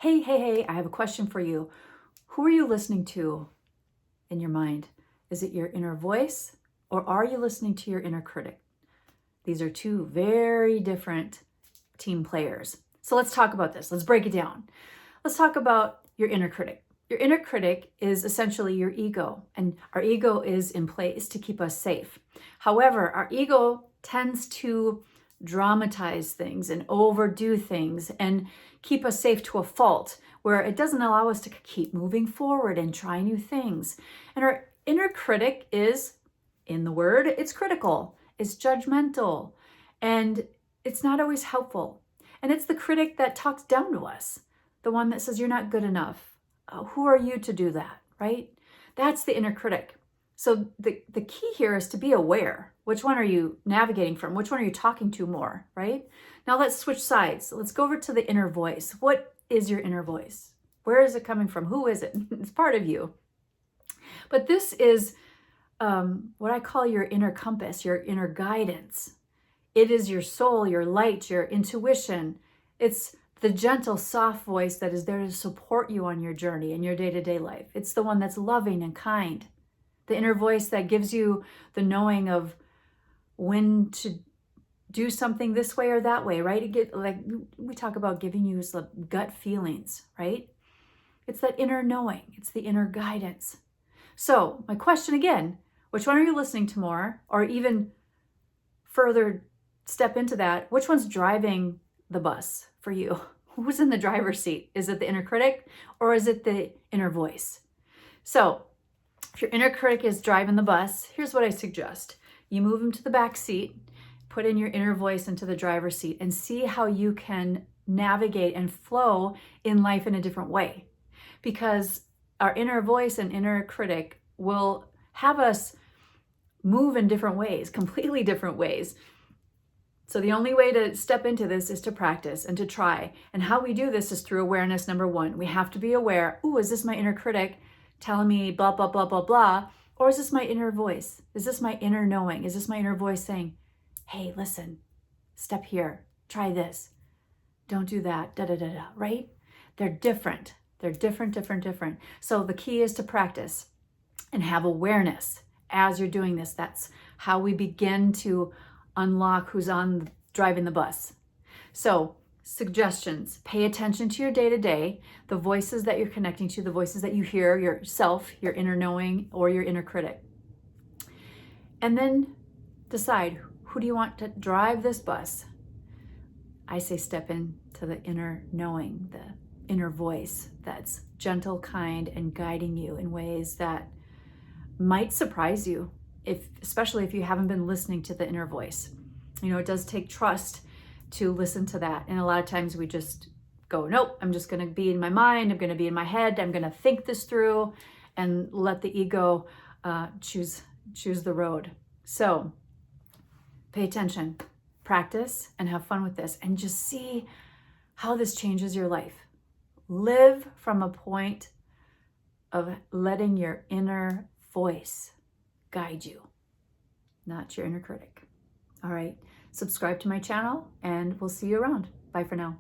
Hey, I have a question for you. Who are you listening to in your mind? Is it your inner voice or are you listening to your inner critic? These are two very different team players. So let's talk about this. Let's break it down. Let's talk about your inner critic. Your inner critic is essentially your ego, and our ego is in place to keep us safe. However, our ego tends to dramatize things and overdo things and keep us safe to a fault where it doesn't allow us to keep moving forward and try new things. And our inner critic is, in the word, it's critical, it's judgmental, and it's not always helpful. And it's the critic that talks down to us, the one that says, you're not good enough. Who are you to do that, right? That's the inner critic. So the key here is to be aware. Which one are you navigating from? Which one are you talking to more, right? Now let's switch sides. Let's go over to the inner voice. What is your inner voice? Where is it coming from? Who is it? It's part of you. But this is what I call your inner compass, your inner guidance. It is your soul, your light, your intuition. It's the gentle, soft voice that is there to support you on your journey in your day-to-day life. It's the one that's loving and kind. The inner voice that gives you the knowing of when to do something this way or that way, right? Like we talk about giving you gut feelings, right? It's that inner knowing. It's the inner guidance. So my question again, which one are you listening to more? Or even further step into that, which one's driving the bus for you? Who's in the driver's seat? Is it the inner critic or is it the inner voice? So if your inner critic is driving the bus, here's what I suggest. You move him to the back seat, put in your inner voice into the driver's seat and see how you can navigate and flow in life in a different way. Because our inner voice and inner critic will have us move in different ways, completely different ways. So the only way to step into this is to practice and to try. And how we do this is through awareness, number one. We have to be aware, is this my inner critic telling me blah, blah, blah, blah, blah? Or is this my inner voice? Is this my inner knowing? Is this my inner voice saying, hey, listen, step here, try this, don't do that, da, da, da, da, right? They're different. They're different. So the key is to practice and have awareness as you're doing this. That's how we begin to unlock who's driving the bus. So suggestions, pay attention to your day-to-day, the voices that you're connecting to, the voices that you hear, yourself, your inner knowing, or your inner critic. And then decide, who do you want to drive this bus? I say step into the inner knowing, the inner voice that's gentle, kind, and guiding you in ways that might surprise you, especially if you haven't been listening to the inner voice. It does take trust to listen to that. And a lot of times we just go, nope, I'm just going to be in my mind. I'm going to be in my head. I'm going to think this through and let the ego choose the road. So pay attention, practice, and have fun with this, and just see how this changes your life. Live from a point of letting your inner voice guide you, not your inner critic. All right, subscribe to my channel and we'll see you around. Bye for now.